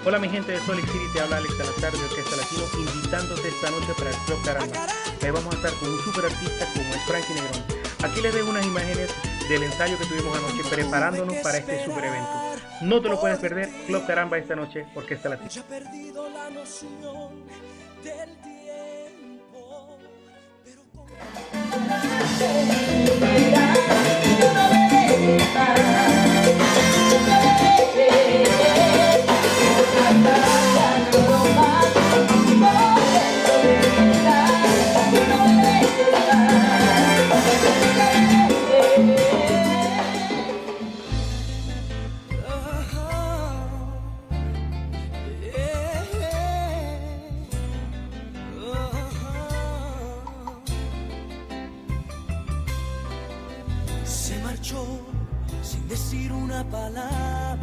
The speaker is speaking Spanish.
Hola mi gente de Solid City, te habla Alex Salazar de Orquesta Latino, invitándote esta noche para el Club Caramba. Ahí vamos a estar con un super artista como es Frankie Negrón. Aquí les dejo unas imágenes del ensayo que tuvimos anoche preparándonos para este super evento. No te lo puedes perder, Club Caramba esta noche, Orquesta Latino. Ya he perdido la noción del tiempo, pero se marchó sin decir una palabra.